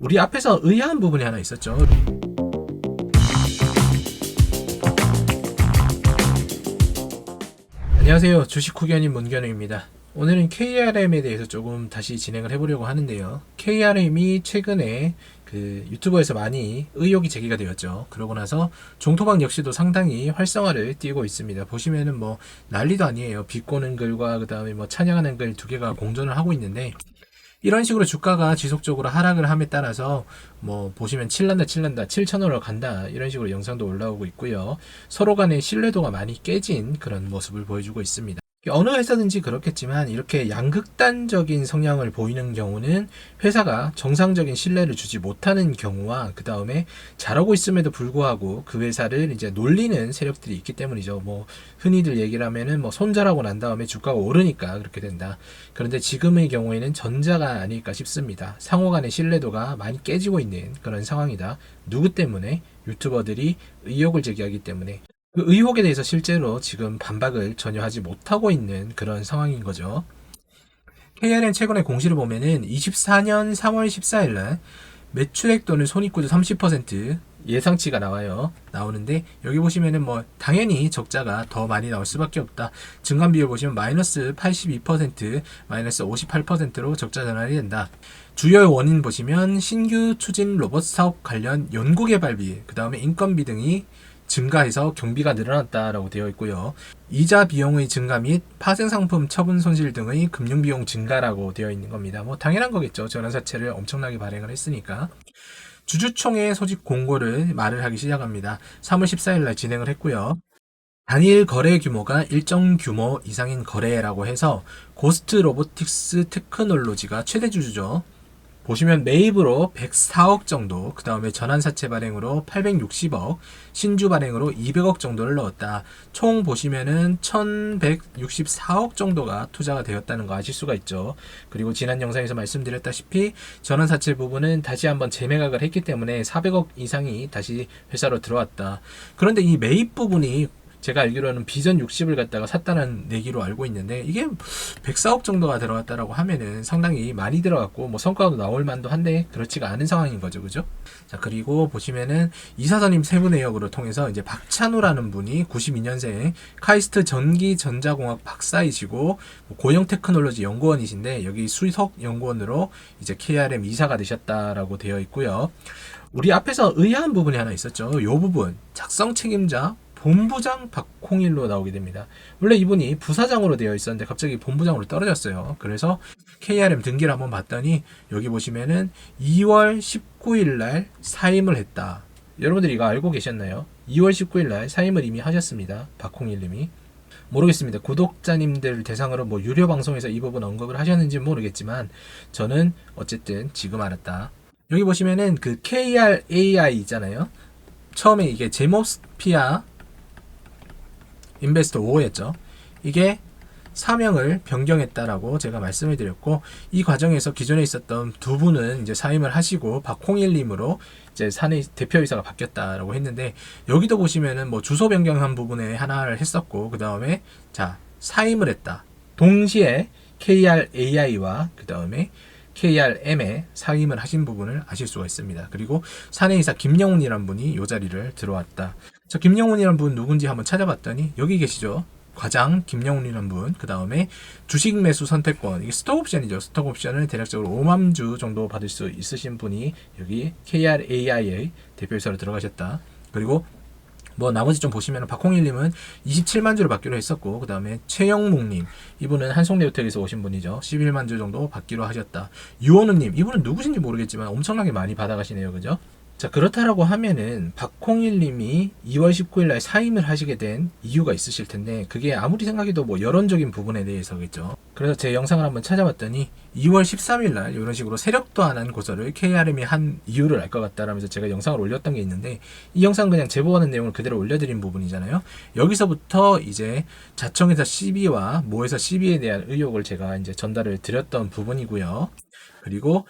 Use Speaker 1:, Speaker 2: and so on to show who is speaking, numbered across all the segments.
Speaker 1: 우리 앞에서 의아한 부분이 하나 있었죠. 안녕하세요. 주식 후견인 문견우입니다. 오늘은 KRM에 대해서 조금 다시 진행을 해보려고 하는데요. KRM이 최근에 그 유튜버에서 많이 의혹이 제기가 되었죠. 그러고 나서 종토방 역시도 상당히 활성화를 띠고 있습니다. 보시면은 뭐 난리도 아니에요. 비꼬는 글과 그 다음에 뭐 찬양하는 글 두 개가 공존을 하고 있는데, 이런 식으로 주가가 지속적으로 하락을 함에 따라서 뭐 보시면 칠난다 7,000원으로 간다 이런 식으로 영상도 올라오고 있고요. 서로 간의 신뢰도가 많이 깨진 그런 모습을 보여주고 있습니다. 어느 회사든지 그렇겠지만 이렇게 양극단적인 성향을 보이는 경우는 회사가 정상적인 신뢰를 주지 못하는 경우와 그 다음에 잘하고 있음에도 불구하고 그 회사를 이제 놀리는 세력들이 있기 때문이죠. 뭐 흔히들 얘기를 하면은 뭐 손절하고 난 다음에 주가가 오르니까 그렇게 된다. 그런데 지금의 경우에는 전자가 아닐까 싶습니다. 상호 간의 신뢰도가 많이 깨지고 있는 그런 상황이다. 누구 때문에? 유튜버들이 의혹을 제기하기 때문에. 그 의혹에 대해서 실제로 지금 반박을 전혀 하지 못하고 있는 그런 상황인 거죠. KRM 최근에 공시를 보면은 24년 3월 14일 날 매출액 또는 손익구조 30% 예상치가 나오는데, 여기 보시면은 뭐 당연히 적자가 더 많이 나올 수밖에 없다. 증감 비율 보시면 마이너스 82%, 마이너스 58%로 적자 전환이 된다. 주요 원인 보시면 신규 추진 로봇 사업 관련 연구개발비, 그 다음에 인건비 등이 증가해서 경비가 늘어났다라고 되어 있고요. 이자 비용의 증가 및 파생상품 처분 손실 등의 금융비용 증가라고 되어 있는 겁니다. 뭐 당연한 거겠죠. 전환사채를 엄청나게 발행을 했으니까. 주주총회 소집 공고를 말을 하기 시작합니다. 3월 14일 날 진행을 했고요. 단일 거래 규모가 일정 규모 이상인 거래라고 해서 고스트 로보틱스 테크놀로지가 최대 주주죠. 보시면 매입으로 104억 정도, 그 다음에 전환사채 발행으로 860억, 신주 발행으로 200억 정도를 넣었다. 총 보시면은 1164억 정도가 투자가 되었다는 거 아실 수가 있죠. 그리고 지난 영상에서 말씀드렸다시피 전환사채 부분은 다시 한번 재매각을 했기 때문에 400억 이상이 다시 회사로 들어왔다. 그런데 이 매입 부분이 제가 알기로는 비전 60을 갖다가 샀다는 내기로 알고 있는데, 이게 104억 정도가 들어갔다라고 하면은 상당히 많이 들어갔고 뭐 성과도 나올 만도 한데 그렇지가 않은 상황인 거죠. 그죠? 자, 그리고 보시면은 이사선임 세부내역으로 통해서 이제 박찬호라는 분이 92년생 카이스트 전기전자공학 박사이시고 고영 테크놀로지 연구원이신데, 여기 수석 연구원으로 이제 KRM 이사가 되셨다라고 되어 있고요. 우리 앞에서 의아한 부분이 하나 있었죠. 이 부분 작성 책임자 본부장 박홍일로 나오게 됩니다. 원래 이분이 부사장으로 되어 있었는데 갑자기 본부장으로 떨어졌어요. 그래서 KRM 등기를 한번 봤더니 여기 보시면은 2월 19일 날 사임을 했다. 여러분들이 이거 알고 계셨나요? 2월 19일 날 사임을 이미 하셨습니다. 박홍일 님이. 모르겠습니다. 구독자님들 대상으로 뭐 유료 방송에서 이 부분 언급을 하셨는지 모르겠지만 저는 어쨌든 지금 알았다. 여기 보시면은 그 KRAI 있잖아요. 처음에 이게 제모스피아 인베스터 5였죠. 이게 사명을 변경했다라고 제가 말씀을 드렸고, 이 과정에서 기존에 있었던 두 분은 이제 사임을 하시고 박홍일님으로 이제 사내 대표이사가 바뀌었다라고 했는데, 여기도 보시면은 뭐 주소 변경한 부분에 하나를 했었고, 그 다음에 자 사임을 했다. 동시에 KRAI와 그 다음에 KRM에 사임을 하신 부분을 아실 수가 있습니다. 그리고 사내이사 김영훈이란 분이 이 자리를 들어왔다. 저 김영훈이란 분 누군지 한번 찾아봤더니 여기 계시죠. 과장 김영훈이란 분, 그 다음에 주식 매수 선택권, 이게 스톡 옵션이죠. 스톡 옵션을 대략적으로 5만 주 정도 받을 수 있으신 분이 여기 KRAI의 대표이사로 들어가셨다. 그리고 뭐 나머지 좀 보시면 박홍일님은 27만 주를 받기로 했었고, 그 다음에 최영묵님, 이분은 한송대우텍에서 오신 분이죠. 11만 주 정도 받기로 하셨다. 유원우님, 이분은 누구신지 모르겠지만 엄청나게 많이 받아가시네요. 그죠? 자, 그렇다라고 하면은 박홍일님이 2월 19일날 사임을 하시게 된 이유가 있으실 텐데, 그게 아무리 생각해도 뭐 여론적인 부분에 대해서겠죠. 그래서 제 영상을 한번 찾아봤더니 2월 13일날 이런 식으로 세력도 안 한 고소를 KRM이 한 이유를 알 것 같다라면서 제가 영상을 올렸던 게 있는데, 이 영상은 그냥 제보하는 내용을 그대로 올려드린 부분이잖아요. 여기서부터 이제 자청에서 시비와 모에서 시비에 대한 의혹을 제가 이제 전달을 드렸던 부분이고요. 그리고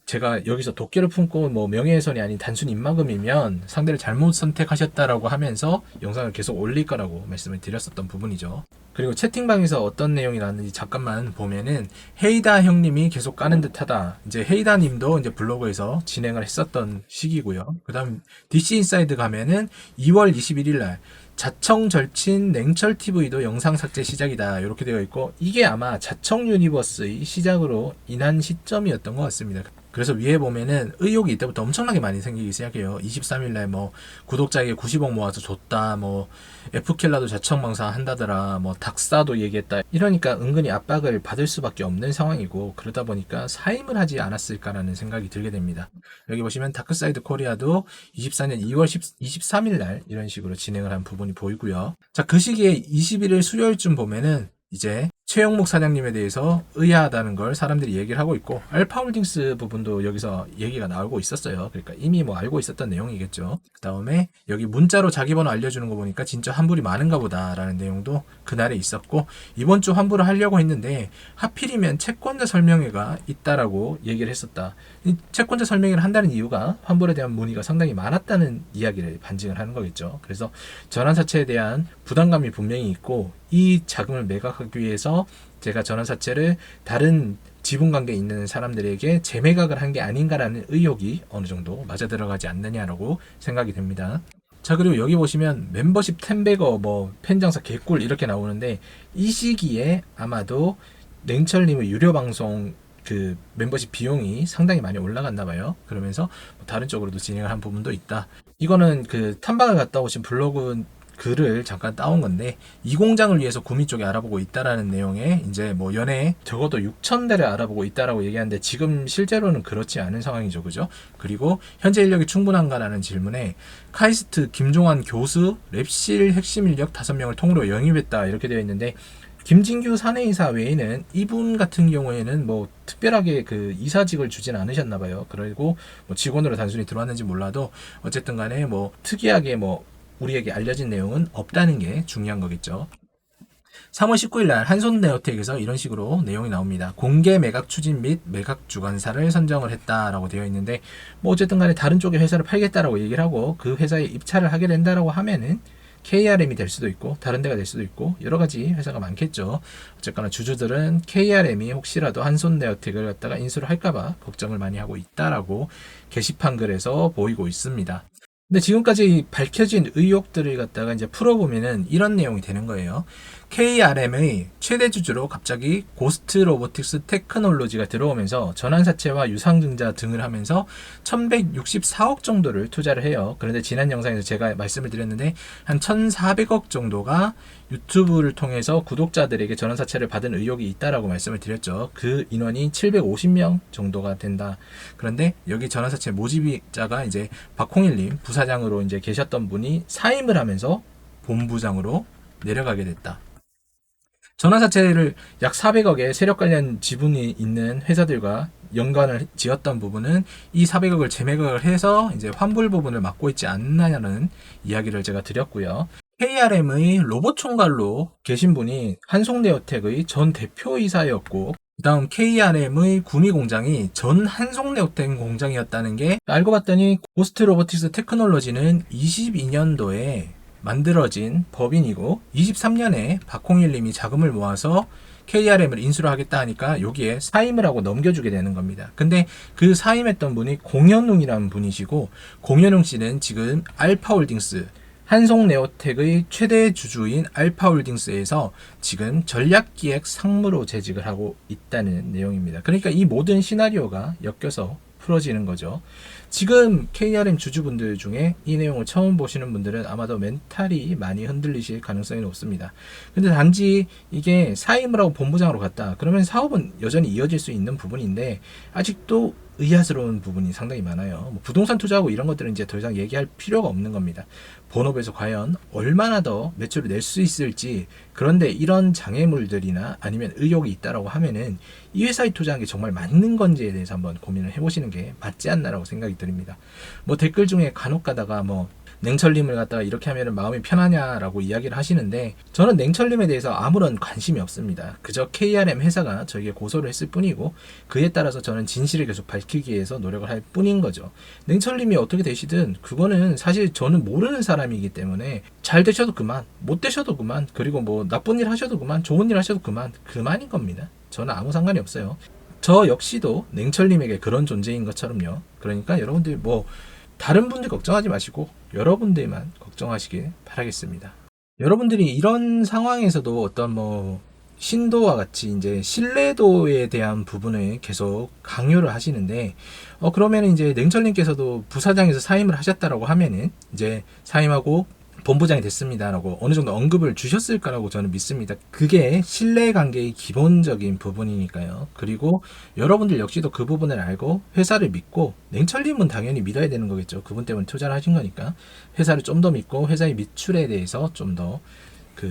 Speaker 1: 제가 여기서 도끼를 품고 뭐 명예훼손이 아닌 단순 입막음이면 상대를 잘못 선택하셨다라고 하면서 영상을 계속 올릴 거라고 말씀을 드렸었던 부분이죠. 그리고 채팅방에서 어떤 내용이 나왔는지 잠깐만 보면은 헤이다 형님이 계속 까는 듯하다. 이제 헤이다 님도 이제 블로그에서 진행을 했었던 시기고요. 그다음 DC 인사이드 가면은 2월 21일 날 자청 절친 냉철 TV도 영상 삭제 시작이다. 이렇게 되어 있고 이게 아마 자청 유니버스의 시작으로 인한 시점이었던 것 같습니다. 그래서 위에 보면은 의혹이 이때부터 엄청나게 많이 생기기 시작해요. 23일날 뭐 구독자에게 90억 모아서 줬다, 뭐 F킬라도 자청망사 한다더라, 뭐 닥사도 얘기했다. 이러니까 은근히 압박을 받을 수밖에 없는 상황이고 그러다 보니까 사임을 하지 않았을까라는 생각이 들게 됩니다. 여기 보시면 다크사이드 코리아도 24년 2월 23일날 이런 식으로 진행을 한 부분이 보이고요. 자, 그 시기에 21일 수요일쯤 보면은 이제 최영목 사장님에 대해서 의아하다는 걸 사람들이 얘기를 하고 있고 알파홀딩스 부분도 여기서 얘기가 나오고 있었어요. 그러니까 이미 뭐 알고 있었던 내용이겠죠. 그 다음에 여기 문자로 자기 번호 알려주는 거 보니까 진짜 환불이 많은가 보다라는 내용도 그날에 있었고 이번 주 환불을 하려고 했는데 하필이면 채권자 설명회가 있다라고 얘기를 했었다. 이 채권자 설명회를 한다는 이유가 환불에 대한 문의가 상당히 많았다는 이야기를 반증을 하는 거겠죠. 그래서 전환사채에 대한 부담감이 분명히 있고 이 자금을 매각하기 위해서 제가 전환사채를 다른 지분관계에 있는 사람들에게 재매각을 한 게 아닌가라는 의혹이 어느 정도 맞아 들어가지 않느냐라고 생각이 됩니다. 자, 그리고 여기 보시면 멤버십 10배거 뭐 팬장사 개꿀 이렇게 나오는데 이 시기에 아마도 냉철님의 유료 방송 그 멤버십 비용이 상당히 많이 올라갔나 봐요. 그러면서 다른 쪽으로도 진행을 한 부분도 있다. 이거는 그 탐방을 갔다 오신 블로그 글을 잠깐 따온 건데 이 공장을 위해서 구미 쪽에 알아보고 있다라는 내용에 이제 뭐 연에 적어도 6,000대를 알아보고 있다라고 얘기하는데 지금 실제로는 그렇지 않은 상황이죠, 그죠? 그리고 현재 인력이 충분한가라는 질문에 카이스트 김종환 교수 랩실 핵심 인력 5명을 통으로 영입했다 이렇게 되어 있는데 김진규 사내이사 외에는 이분 같은 경우에는 뭐 특별하게 그 이사직을 주진 않으셨나 봐요. 그리고 뭐 직원으로 단순히 들어왔는지 몰라도 어쨌든 간에 뭐 특이하게 뭐 우리에게 알려진 내용은 없다는 게 중요한 거겠죠. 3월 19일 날 한손네오텍에서 이런 식으로 내용이 나옵니다. 공개 매각 추진 및 매각 주관사를 선정을 했다라고 되어 있는데 뭐 어쨌든 간에 다른 쪽의 회사를 팔겠다라고 얘기를 하고 그 회사에 입찰을 하게 된다라고 하면은 KRM이 될 수도 있고 다른 데가 될 수도 있고 여러 가지 회사가 많겠죠. 어쨌거나 주주들은 KRM이 혹시라도 한손네오텍을 갖다가 인수를 할까봐 걱정을 많이 하고 있다라고 게시판 글에서 보이고 있습니다. 근데 지금까지 밝혀진 의혹들을 갖다가 이제 풀어보면은 이런 내용이 되는 거예요. KRM의 최대 주주로 갑자기 고스트 로보틱스 테크놀로지가 들어오면서 전환사채와 유상증자 등을 하면서 1164억 정도를 투자를 해요. 그런데 지난 영상에서 제가 말씀을 드렸는데 한 1400억 정도가 유튜브를 통해서 구독자들에게 전환사채를 받은 의혹이 있다라고 말씀을 드렸죠. 그 인원이 750명 정도가 된다. 그런데 여기 전환사채 모집자가 이제 박홍일님 부사장으로 이제 계셨던 분이 사임을 하면서 본부장으로 내려가게 됐다. 전환사채를 약 400억의 세력 관련 지분이 있는 회사들과 연관을 지었던 부분은 이 400억을 재매각을 해서 이제 환불 부분을 맡고 있지 않느냐는 이야기를 제가 드렸고요. KRM의 로봇 총괄로 계신 분이 한송네오텍의 전 대표이사였고 그 다음 KRM의 구미 공장이 전 한송네오텍 공장이었다는 게 알고 봤더니 고스트 로보틱스 테크놀로지는 22년도에 만들어진 법인이고 23년에 박홍일님이 자금을 모아서 KRM을 인수를 하겠다 하니까 여기에 사임을 하고 넘겨주게 되는 겁니다. 근데 그 사임했던 분이 공현웅이라는 분이시고 공현웅 씨는 지금 알파홀딩스 한송네오텍의 최대 주주인 알파홀딩스에서 지금 전략기획 상무로 재직을 하고 있다는 내용입니다. 그러니까 이 모든 시나리오가 엮여서 풀어지는 거죠. 지금 KRM 주주분들 중에 이 내용을 처음 보시는 분들은 아마도 멘탈이 많이 흔들리실 가능성이 높습니다. 근데 단지 이게 사임을 하고 본부장으로 갔다. 그러면 사업은 여전히 이어질 수 있는 부분인데 아직도 의아스러운 부분이 상당히 많아요. 뭐 부동산 투자하고 이런 것들은 이제 더 이상 얘기할 필요가 없는 겁니다. 본업에서 과연 얼마나 더 매출을 낼 수 있을지, 그런데 이런 장애물들이나 아니면 의혹이 있다라고 하면은 이 회사에 투자한 게 정말 맞는 건지에 대해서 한번 고민을 해보시는 게 맞지 않나라고 생각이 듭니다. 뭐 댓글 중에 간혹 가다가 뭐 냉철님을 갖다가 이렇게 하면 마음이 편하냐라고 이야기를 하시는데, 저는 냉철님에 대해서 아무런 관심이 없습니다. 그저 KRM 회사가 저에게 고소를 했을 뿐이고, 그에 따라서 저는 진실을 계속 밝히기 위해서 노력을 할 뿐인 거죠. 냉철님이 어떻게 되시든 그거는 사실 저는 모르는 사람이기 때문에, 잘 되셔도 그만, 못 되셔도 그만, 그리고 뭐 나쁜 일 하셔도 그만, 좋은 일 하셔도 그만인 겁니다. 저는 아무 상관이 없어요. 저 역시도 냉철님에게 그런 존재인 것처럼요. 그러니까 여러분들 뭐 다른 분들 걱정하지 마시고 여러분들만 걱정하시길 바라겠습니다. 여러분들이 이런 상황에서도 어떤 뭐 신도와 같이 이제 신뢰도에 대한 부분을 계속 강요를 하시는데, 그러면 이제 냉철님께서도 부사장에서 사임을 하셨다라고 하면은 이제 사임하고 본부장이 됐습니다라고 어느 정도 언급을 주셨을 거라고 저는 믿습니다. 그게 신뢰관계의 기본적인 부분이니까요. 그리고 여러분들 역시도 그 부분을 알고 회사를 믿고, 냉철님은 당연히 믿어야 되는 거겠죠. 그분 때문에 투자를 하신 거니까 회사를 좀 더 믿고 회사의 매출에 대해서 좀 더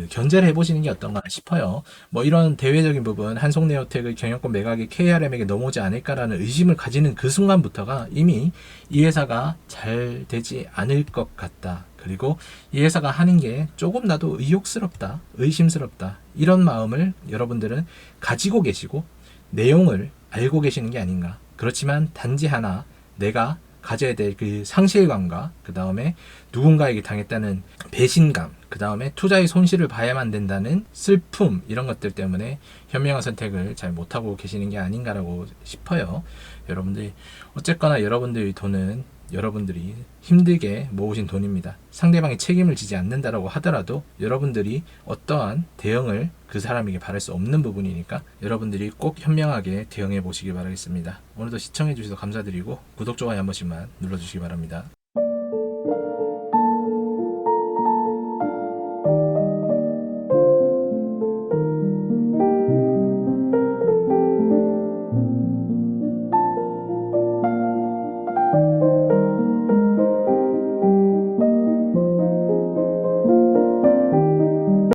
Speaker 1: 견제를 해보시는 게 어떤가 싶어요. 뭐 이런 대외적인 부분, 한송네오텍의 경영권 매각이 KRM에게 넘어오지 않을까라는 의심을 가지는 그 순간부터가 이미 이 회사가 잘 되지 않을 것 같다. 그리고 이 회사가 하는 게 조금 나도 의욕스럽다, 의심스럽다, 이런 마음을 여러분들은 가지고 계시고 내용을 알고 계시는 게 아닌가. 그렇지만 단지 하나, 내가 가져야 될 그 상실감과 그 다음에 누군가에게 당했다는 배신감, 그 다음에 투자의 손실을 봐야만 된다는 슬픔, 이런 것들 때문에 현명한 선택을 잘 못하고 계시는 게 아닌가라고 싶어요. 여러분들 어쨌거나 여러분들의 돈은 여러분들이 힘들게 모으신 돈입니다. 상대방이 책임을 지지 않는다라고 하더라도 여러분들이 어떠한 대응을 그 사람에게 바랄 수 없는 부분이니까 여러분들이 꼭 현명하게 대응해 보시기 바라겠습니다. 오늘도 시청해 주셔서 감사드리고 구독, 좋아요 한 번씩만 눌러주시기 바랍니다.